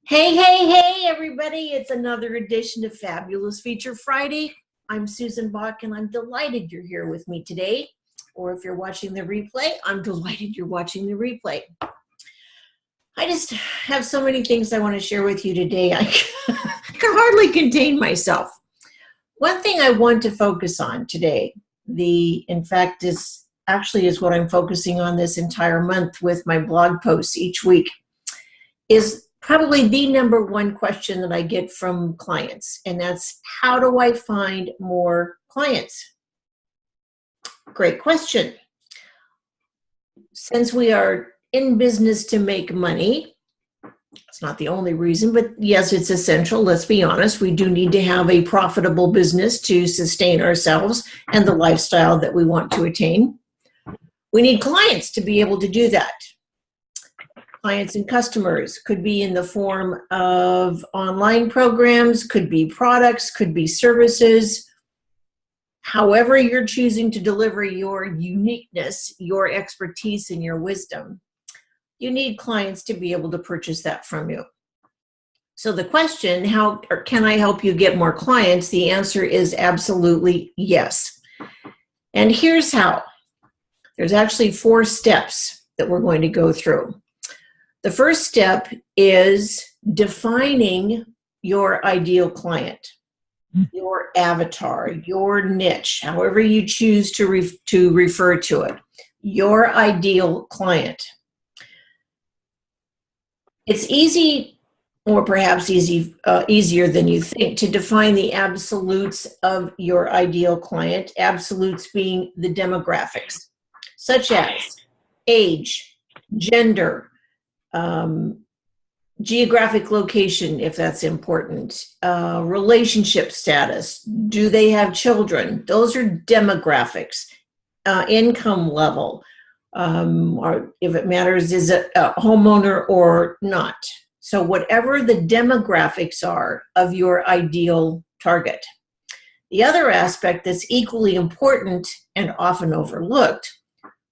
Hey, everybody. It's another edition of Fabulous Feature Friday. I'm Susan Bock, and I'm delighted you're here with me today. Or if you're watching the replay, I'm delighted you're watching the replay. I just have so many things I want to share with you today. I can hardly contain myself. One thing I want to focus on today, in fact, this actually is what I'm focusing on this entire month with my blog posts each week, is probably the number one question that I get from clients, and that's, how do I find more clients? Great question. Since we are in business to make money, it's not the only reason, but yes, it's essential. Let's be honest. We do need to have a profitable business to sustain ourselves and the lifestyle that we want to attain. We need clients to be able to do that. Clients and customers could be in the form of online programs, could be products, could be services. However you're choosing to deliver your uniqueness, your expertise, and your wisdom, you need clients to be able to purchase that from you. So the question, how can I help you get more clients? The answer is absolutely yes. And here's how. There's actually 4 steps that we're going to go through. The first step is defining your ideal client, your avatar, your niche, however you choose to refer to it, your ideal client. It's easy, or perhaps easier than you think, to define the absolutes of your ideal client, absolutes being the demographics, such as age, gender, geographic location, if that's important, relationship status, do they have children? Those are demographics, income level, or if it matters, is it a homeowner or not? So whatever the demographics are of your ideal target. The other aspect that's equally important and often overlooked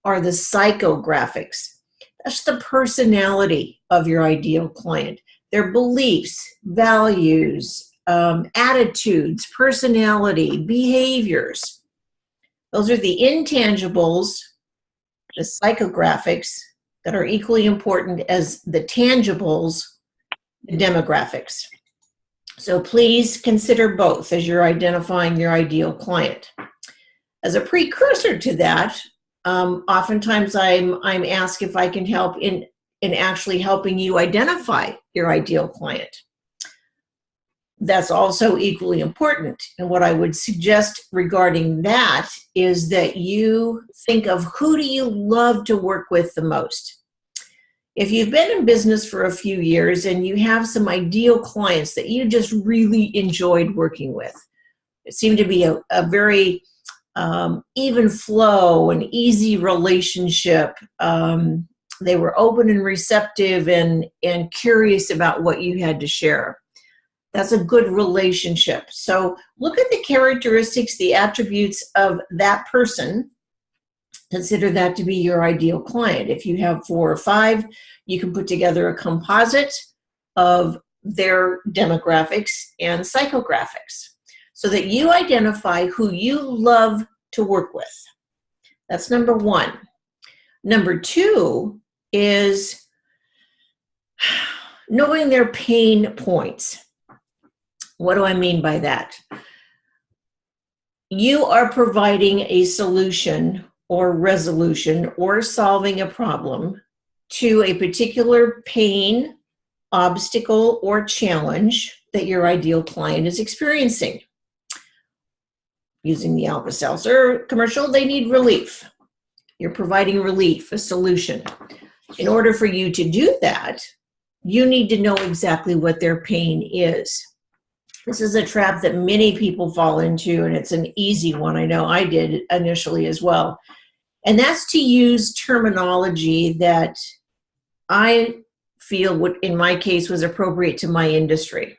are the psychographics. That's the personality of your ideal client, their beliefs, values, attitudes, personality, behaviors. Those are the intangibles, the psychographics, that are equally important as the tangibles, the demographics. So please consider both as you're identifying your ideal client. As a precursor to that, oftentimes I'm asked if I can help in actually helping you identify your ideal client. That's also equally important. And what I would suggest regarding that is that you think of, who do you love to work with the most? If you've been in business for a few years and you have some ideal clients that you just really enjoyed working with, it seemed to be a very even flow, an easy relationship. They were open and receptive and curious about what you had to share. That's a good relationship. So look at the characteristics, the attributes of that person. Consider that to be your ideal client. If you have 4 or 5, you can put together a composite of their demographics and psychographics, so that you identify who you love to work with. That's number 1. Number 2 is knowing their pain points. What do I mean by that? You are providing a solution or resolution or solving a problem to a particular pain, obstacle, or challenge that your ideal client is experiencing. Using the Alka-Seltzer commercial, they need relief. You're providing relief, a solution. In order for you to do that, you need to know exactly what their pain is. This is a trap that many people fall into, and it's an easy one. I know I did initially as well. And that's to use terminology that I feel, in my case, was appropriate to my industry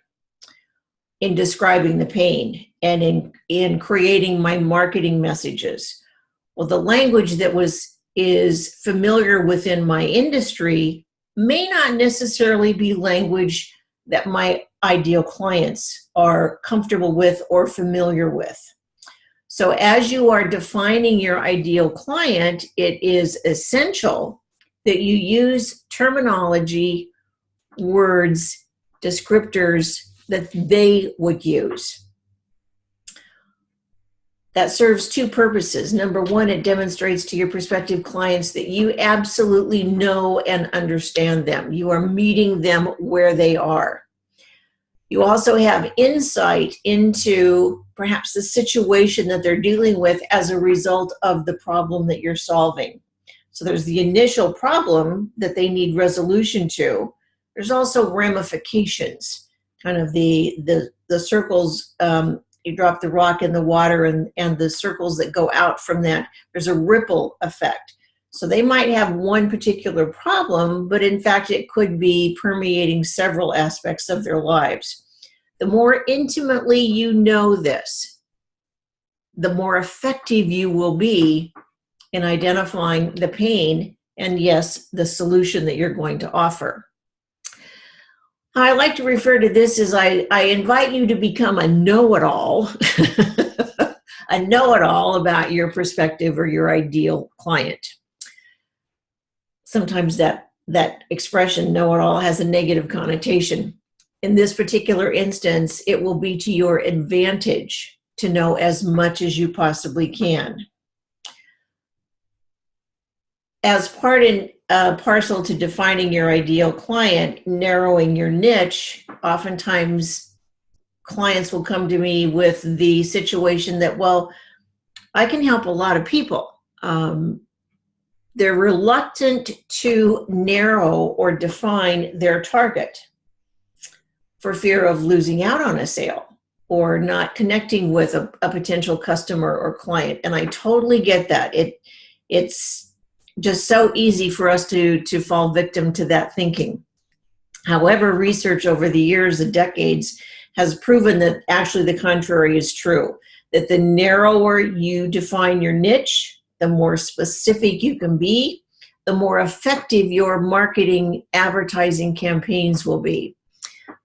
in describing the pain and in creating my marketing messages. Well, the language that is familiar within my industry may not necessarily be language that my ideal clients are comfortable with or familiar with. So as you are defining your ideal client, it is essential that you use terminology, words, descriptors that they would use. That serves two purposes. Number one, it demonstrates to your prospective clients that you absolutely know and understand them. You are meeting them where they are. You also have insight into perhaps the situation that they're dealing with as a result of the problem that you're solving. So there's the initial problem that they need resolution to. There's also ramifications, kind of the circles. You drop the rock in the water and the circles that go out from that, there's a ripple effect. So they might have one particular problem, but in fact, it could be permeating several aspects of their lives. The more intimately you know this, the more effective you will be in identifying the pain and, yes, the solution that you're going to offer. I like to refer to this as I invite you to become a know-it-all, a know-it-all about your prospective or your ideal client. Sometimes that expression, know-it-all, has a negative connotation. In this particular instance, it will be to your advantage to know as much as you possibly can. As part and parcel to defining your ideal client, narrowing your niche, oftentimes clients will come to me with the situation that, well, I can help a lot of people. They're reluctant to narrow or define their target for fear of losing out on a sale or not connecting with a potential customer or client. And I totally get that. It's just so easy for us to fall victim to that thinking. However, research over the years, the decades, has proven that actually the contrary is true, that the narrower you define your niche, the more specific you can be, the more effective your marketing advertising campaigns will be.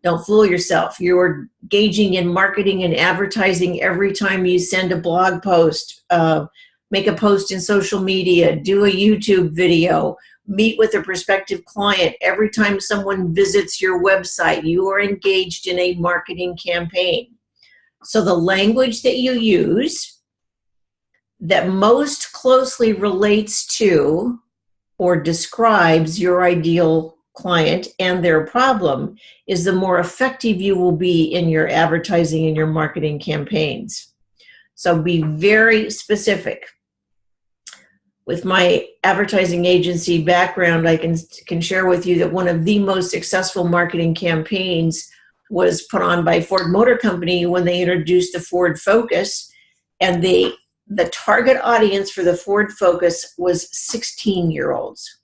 Don't fool yourself. You're engaging in marketing and advertising every time you send a blog post, make a post in social media, do a YouTube video, meet with a prospective client. Every time someone visits your website, you are engaged in a marketing campaign. So the language that you use that most closely relates to or describes your ideal client and their problem is the more effective you will be in your advertising and your marketing campaigns. So be very specific. With my advertising agency background, I can share with you that one of the most successful marketing campaigns was put on by Ford Motor Company when they introduced the Ford Focus, and the target audience for the Ford Focus was 16-year-olds.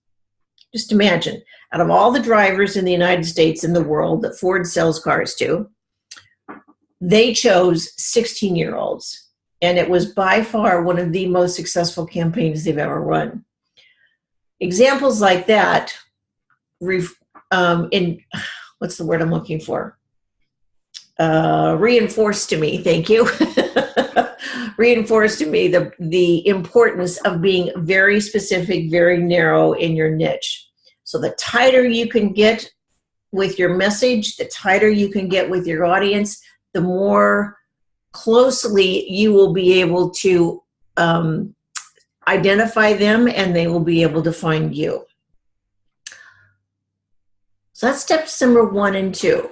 Just imagine, out of all the drivers in the United States and the world that Ford sells cars to, they chose 16-year-olds. And it was by far one of the most successful campaigns they've ever run. Examples like that, what's the word I'm looking for? Reinforced to me, thank you. Reinforced to me the importance of being very specific, very narrow in your niche. So the tighter you can get with your message, the tighter you can get with your audience, the more closely you will be able to identify them and they will be able to find you. So that's steps number 1 and 2.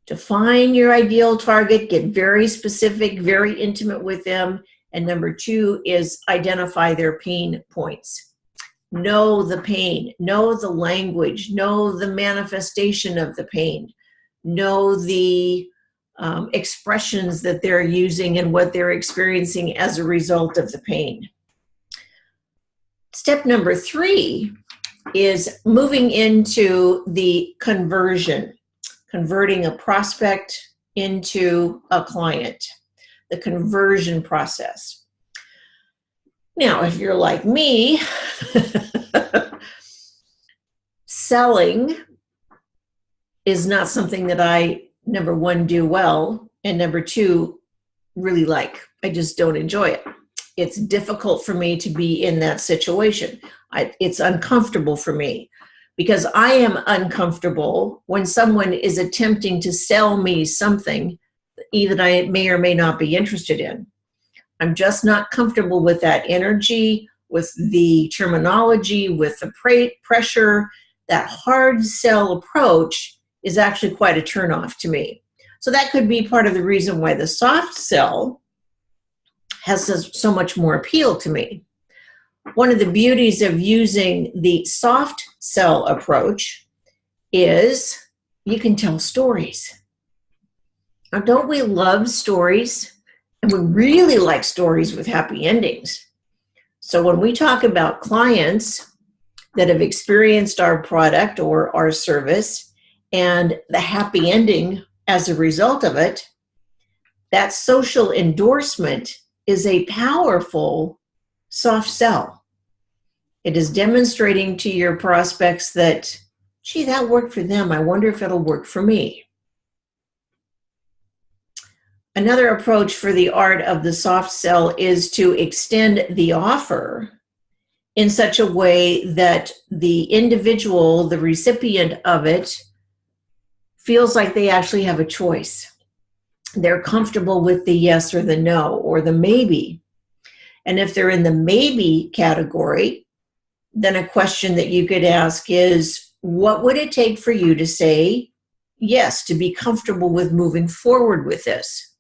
Define your ideal target, get very specific, very intimate with them. And number 2 is identify their pain points. Know the pain, know the language, know the manifestation of the pain, know the expressions that they're using and what they're experiencing as a result of the pain. Step number 3 is moving into the conversion, converting a prospect into a client, the conversion process. Now, if you're like me, selling is not something that I, number one, do well, and number two, really like. I just don't enjoy it. It's difficult for me to be in that situation. It's uncomfortable for me because I am uncomfortable when someone is attempting to sell me something even I may or may not be interested in. I'm just not comfortable with that energy, with the terminology, with the pressure. That hard sell approach is actually quite a turnoff to me. So that could be part of the reason why the soft sell has so much more appeal to me. One of the beauties of using the soft sell approach is you can tell stories. Now, don't we love stories? And we really like stories with happy endings. So when we talk about clients that have experienced our product or our service and the happy ending as a result of it, that social endorsement is a powerful soft sell. It is demonstrating to your prospects that, gee, that worked for them. I wonder if it'll work for me. Another approach for the art of the soft sell is to extend the offer in such a way that the individual, the recipient of it, feels like they actually have a choice. They're comfortable with the yes or the no or the maybe. And if they're in the maybe category, then a question that you could ask is, what would it take for you to say yes, to be comfortable with moving forward with this?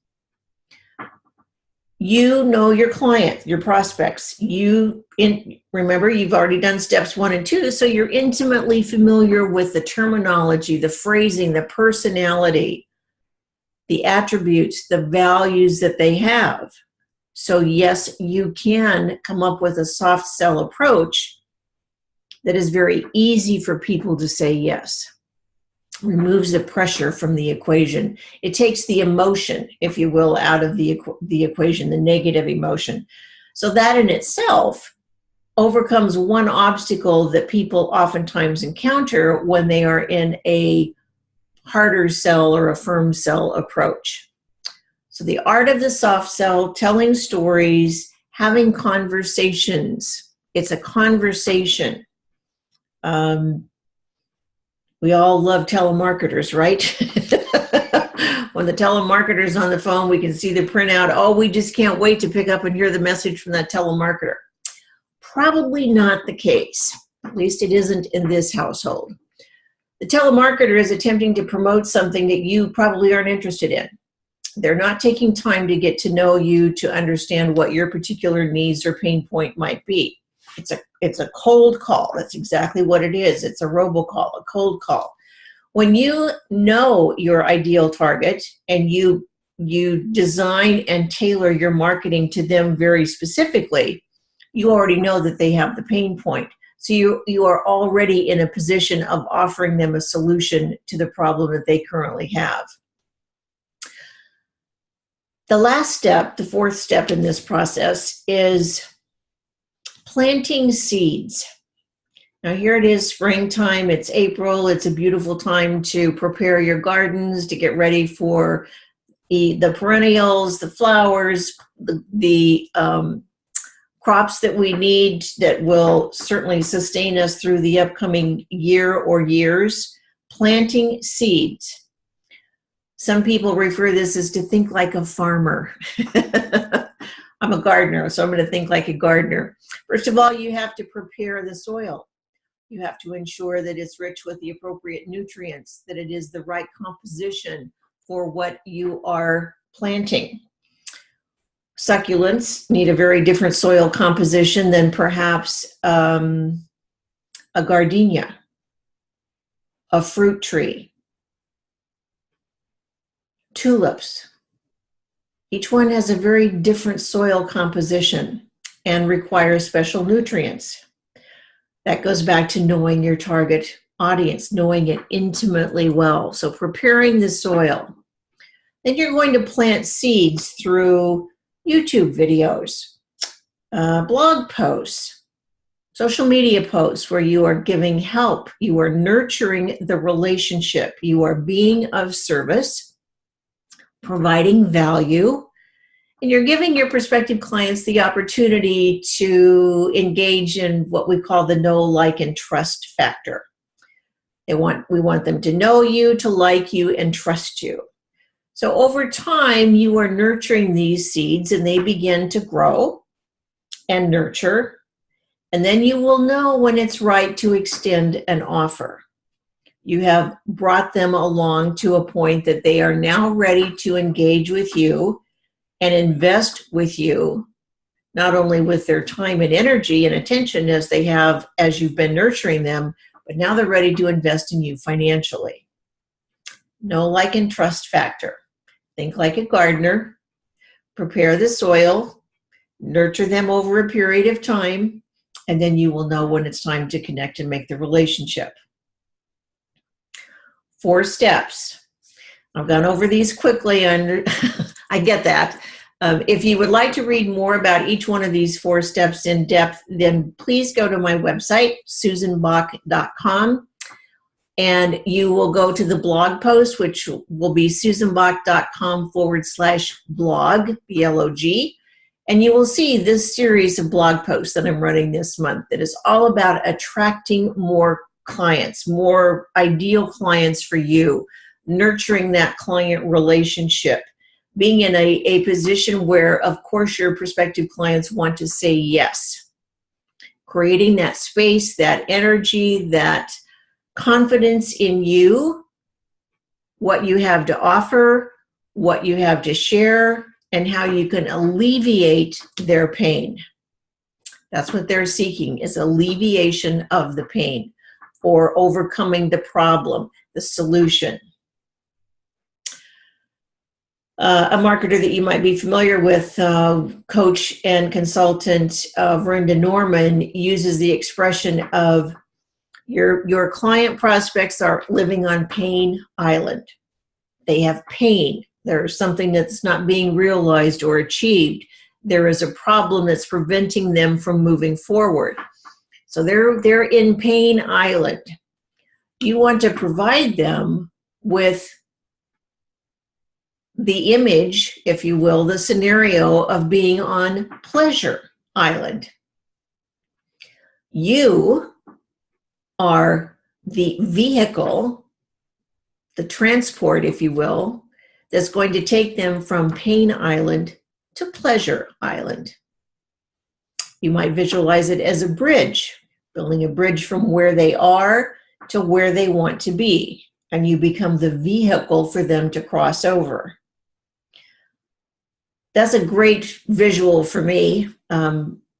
You know your client, your prospects. Remember, you've already done steps 1 and 2, so you're intimately familiar with the terminology, the phrasing, the personality, the attributes, the values that they have. So yes, you can come up with a soft sell approach that is very easy for people to say yes. Removes the pressure from the equation. It takes the emotion, if you will, out of the equation, the negative emotion. So that in itself overcomes one obstacle that people oftentimes encounter when they are in a harder sell or a firm sell approach. So the art of the soft sell, telling stories, having conversations. It's a conversation. We all love telemarketers, right? When the telemarketer's on the phone, we can see the printout. Oh, we just can't wait to pick up and hear the message from that telemarketer. Probably not the case. At least it isn't in this household. The telemarketer is attempting to promote something that you probably aren't interested in. They're not taking time to get to know you, to understand what your particular needs or pain point might be. It's a cold call. That's exactly what it is. It's a robocall, a cold call. When you know your ideal target and you design and tailor your marketing to them very specifically, you already know that they have the pain point. So you are already in a position of offering them a solution to the problem that they currently have. The last step, the fourth step in this process, is planting seeds. Now here it is, springtime, it's April, it's a beautiful time to prepare your gardens, to get ready for the perennials, the flowers, the crops that we need that will certainly sustain us through the upcoming year or years. Planting seeds. Some people refer this as to think like a farmer. I'm a gardener, so I'm going to think like a gardener. First of all, you have to prepare the soil. You have to ensure that it's rich with the appropriate nutrients, that it is the right composition for what you are planting. Succulents need a very different soil composition than perhaps a gardenia, a fruit tree, tulips. Each one has a very different soil composition and requires special nutrients. That goes back to knowing your target audience, knowing it intimately well. So preparing the soil. Then you're going to plant seeds through YouTube videos, blog posts, Social media posts where you are giving help, you are nurturing the relationship, you are being of service, providing value, and you're giving your prospective clients the opportunity to engage in what we call the know, like, and trust factor. We want them to know you, to like you, and trust you. So over time, you are nurturing these seeds and they begin to grow and nurture. And then you will know when it's right to extend an offer. You have brought them along to a point that they are now ready to engage with you and invest with you, not only with their time and energy and attention as they have as you've been nurturing them, but now they're ready to invest in you financially. Know, like, and trust factor. Think like a gardener. Prepare the soil, nurture them over a period of time, and then you will know when it's time to connect and make the relationship. 4 steps. I've gone over these quickly, and I get that. If you would like to read more about each one of these 4 steps in depth, then please go to my website, susanbock.com, and you will go to the blog post, which will be susanbock.com/blog, B-L-O-G, and you will see this series of blog posts that I'm running this month that is all about attracting more clients, more ideal clients for you, nurturing that client relationship, being in a position where, of course, your prospective clients want to say yes, creating that space, that energy, that confidence in you, what you have to offer, what you have to share, and how you can alleviate their pain. That's what they're seeking, is alleviation of the pain or overcoming the problem, the solution. A marketer that you might be familiar with, coach and consultant Verinda Norman, uses the expression of your client prospects are living on Pain Island. They have pain. There's something that's not being realized or achieved. There is a problem that's preventing them from moving forward. So they're in Pain Island. You want to provide them with the image, if you will, the scenario of being on Pleasure Island. You are the vehicle, the transport, if you will, that's going to take them from Pain Island to Pleasure Island. You might visualize it as a bridge, building a bridge from where they are to where they want to be, and you become the vehicle for them to cross over. That's a great visual for me.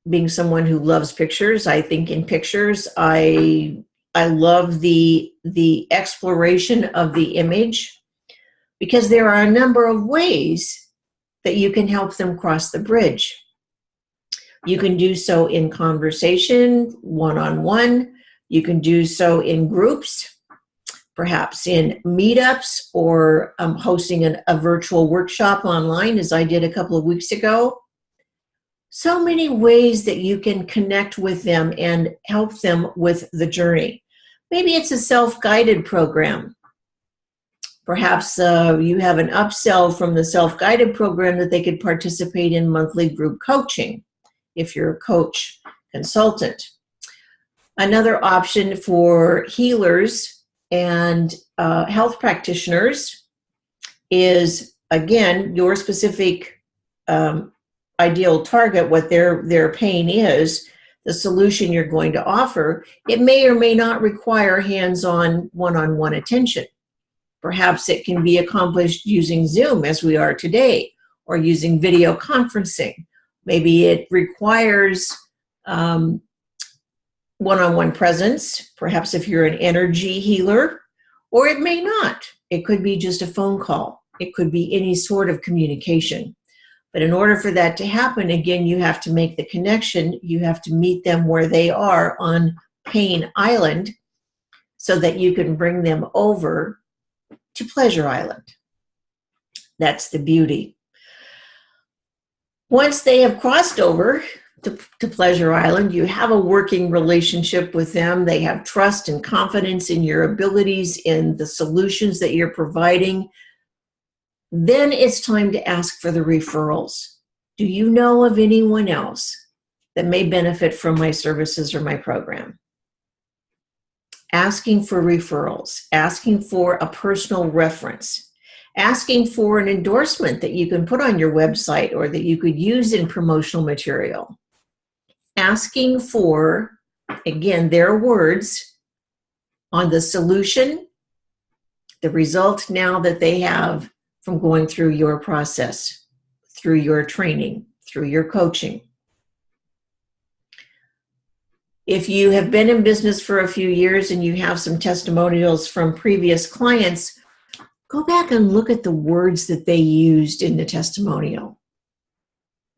Being someone who loves pictures, I think in pictures. I love the exploration of the image, because there are a number of ways that you can help them cross the bridge. You can do so in conversation, one-on-one. You can do so in groups, perhaps in meetups, or hosting a virtual workshop online, as I did a couple of weeks ago. So many ways that you can connect with them and help them with the journey. Maybe it's a self-guided program. Perhaps you have an upsell from the self-guided program that they could participate in monthly group coaching if you're a coach consultant. Another option for healers and health practitioners is, again, your specific ideal target, what their pain is, the solution you're going to offer. It may or may not require hands-on, one-on-one attention. Perhaps it can be accomplished using Zoom, as we are today, or using video conferencing. Maybe it requires one-on-one presence, perhaps if you're an energy healer, or it may not. It could be just a phone call. It could be any sort of communication. But in order for that to happen, again, you have to make the connection. You have to meet them where they are on Pain Island so that you can bring them over to Pleasure Island. That's the beauty. Once they have crossed over, to Pleasure Island. You have a working relationship with them. They have trust and confidence in your abilities, in the solutions that you're providing. Then it's time to ask for the referrals. Do you know of anyone else that may benefit from my services or my program? Asking for referrals, asking for a personal reference, asking for an endorsement that you can put on your website or that you could use in promotional material. Asking for, again, their words on the solution, the result now that they have from going through your process, through your training, through your coaching. If you have been in business for a few years and you have some testimonials from previous clients, go back and look at the words that they used in the testimonial.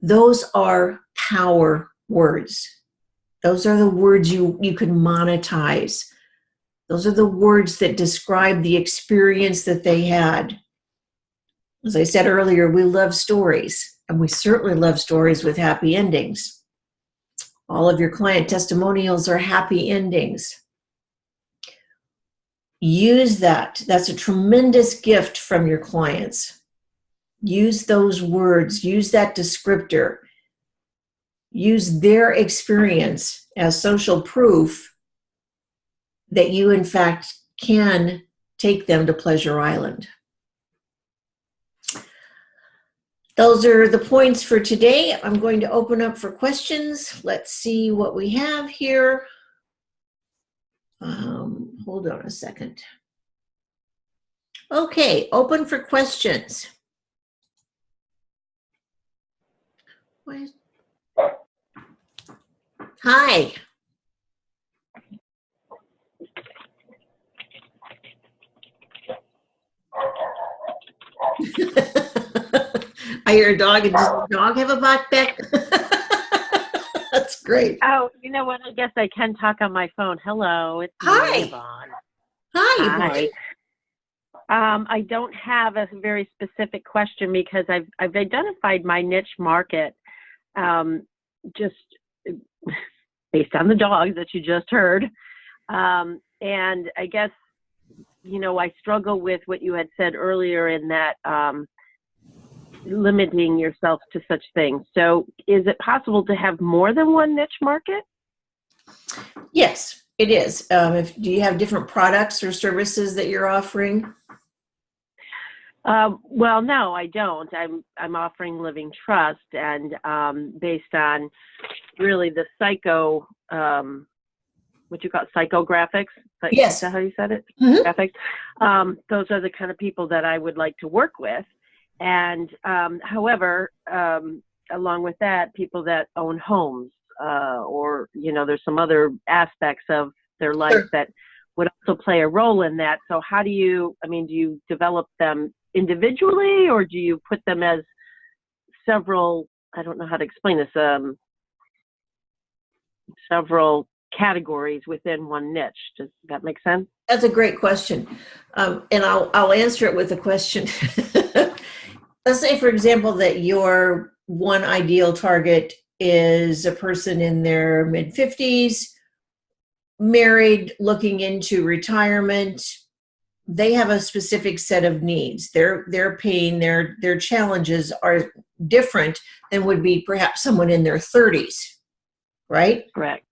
Those are power words. Those are the words you can monetize. Those are the words that describe the experience that they had. As I said earlier, we love stories, and we certainly love stories with happy endings. All of your client testimonials are happy endings. Use that. That's a tremendous gift from your clients. Use those words. Use that descriptor. Use their experience as social proof that you, in fact, can take them to Pleasure Island. Those are the points for today. I'm going to open up for questions. Let's see what we have here. Hold on a second. Okay, open for questions. Hi. I hear a dog. And does the dog have a Bock back? That's great. Oh, you know what? I guess I can talk on my phone. Hello, it's me, Hi. Yvonne. Hi. Hi. I don't have a very specific question because I've identified my niche market just based on the dogs that you just heard. And I guess, you know, I struggle with what you had said earlier in that limiting yourself to such things. So is it possible to have more than one niche market? Yes, it is. Do you have different products or services that you're offering? Well, no, I don't. I'm offering living trust, and based on really the what you call psychographics. Yes. Is that how you said it? Mm-hmm. Graphics. Those are the kind of people that I would like to work with. And however, along with that, people that own homes or, you know, there's some other aspects of their life Sure. that would also play a role in that. So how do you develop them individually, or do you put them as several, I don't know how to explain this, several categories within one niche? Does that make sense? That's a great question. And I'll answer it with a question. Let's say, for example, that your one ideal target is a person in their mid-50s, married, looking into retirement. They have a specific set of needs. Their pain, their challenges are different than would be perhaps someone in their 30s, right? Correct.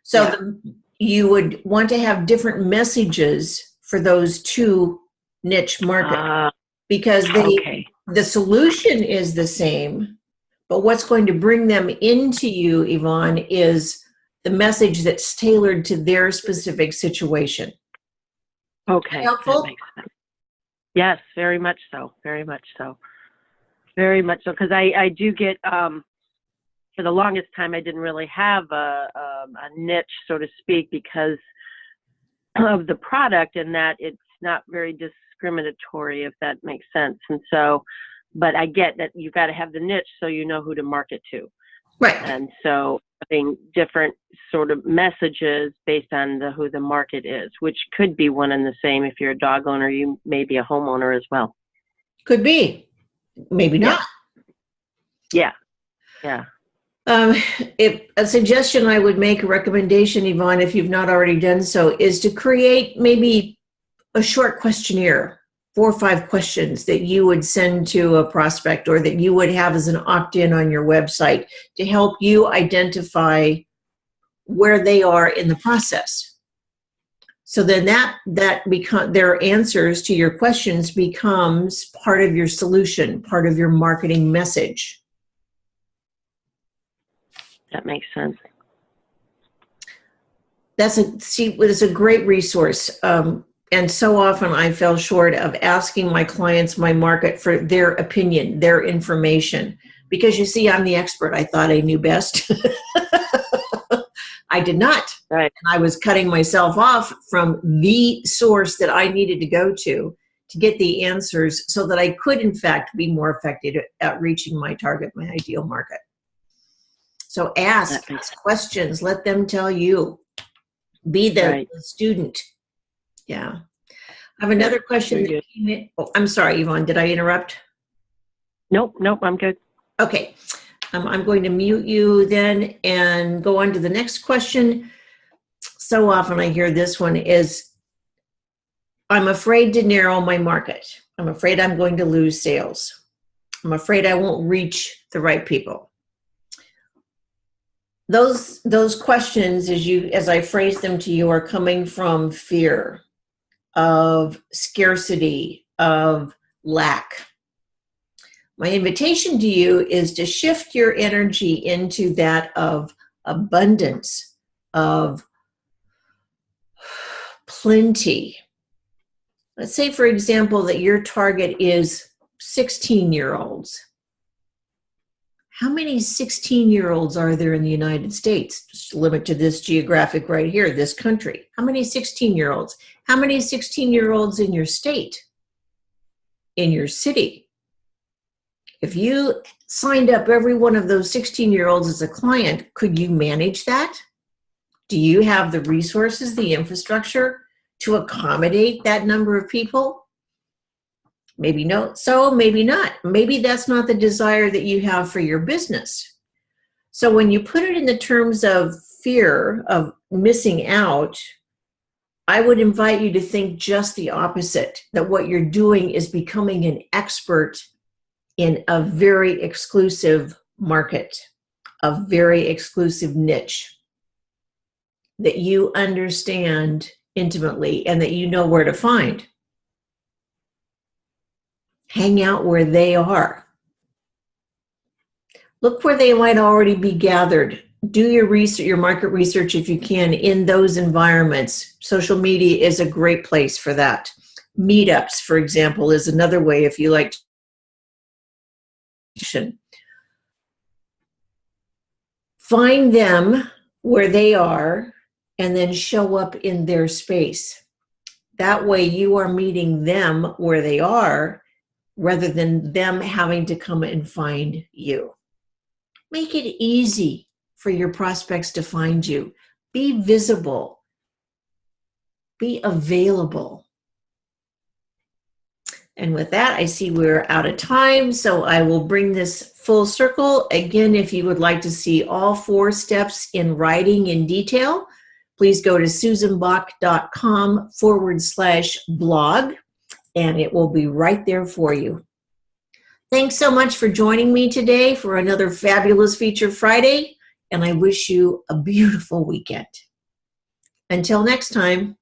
So Yeah. You would want to have different messages for those two niche markets because the solution is the same, but what's going to bring them into you, Yvonne, is the message that's tailored to their specific situation. Okay. Helpful? That makes sense. Yes, very much so. Very much so. Very much so. Because I do get, for the longest time, I didn't really have a niche, so to speak, because of the product, and that it's not very discriminatory, if that makes sense. And so, but I get that you got to have the niche so you know who to market to. Right. And so having different sort of messages based on who the market is, which could be one and the same. If you're a dog owner, you may be a homeowner as well. Could be. Maybe not. Yeah. Yeah. Um, a suggestion I would make, a recommendation, Yvonne, if you've not already done so, is to create maybe a short questionnaire, 4 or 5 questions that you would send to a prospect or that you would have as an opt-in on your website to help you identify where they are in the process. So then their answers to your questions becomes part of your solution, part of your marketing message. That makes sense. It's a great resource. And so often I fell short of asking my clients, my market, for their opinion, their information. Because you see, I'm the expert. I thought I knew best. I did not. Right. And I was cutting myself off from the source that I needed to go to get the answers so that I could, in fact, be more effective at reaching my target, my ideal market. So ask questions. Let them tell you. Be the student. Yeah. I have another question that came in. Oh, I'm sorry, Yvonne. Did I interrupt? Nope, I'm good. Okay. I'm going to mute you then and go on to the next question. So often I hear this one is, I'm afraid to narrow my market. I'm afraid I'm going to lose sales. I'm afraid I won't reach the right people. Those questions, as I phrase them to you, are coming from fear of scarcity, of lack. My invitation to you is to shift your energy into that of abundance, of plenty. Let's say, for example, that your target is 16-year-olds. How many 16-year-olds are there in the United States? Just limit to this geographic right here, this country. How many 16-year-olds? How many 16-year-olds in your state, in your city? If you signed up every one of those 16-year-olds as a client, could you manage that? Do you have the resources, the infrastructure to accommodate that number of people? Maybe no, so maybe not. Maybe that's not the desire that you have for your business. So when you put it in the terms of fear of missing out, I would invite you to think just the opposite, that what you're doing is becoming an expert in a very exclusive market, a very exclusive niche that you understand intimately and that you know where to find. Hang out where they are. Look where they might already be gathered. Do your research, your market research, if you can, in those environments. Social media is a great place for that. Meetups, for example, is another way if you like. Find them where they are and then show up in their space. That way you are meeting them where they are rather than them having to come and find you. Make it easy for your prospects to find you. Be visible. Be available. And with that, I see we're out of time, so I will bring this full circle. Again, if you would like to see all 4 steps in writing in detail, please go to susanbock.com/blog, and it will be right there for you. Thanks so much for joining me today for another fabulous Feature Friday, and I wish you a beautiful weekend. Until next time.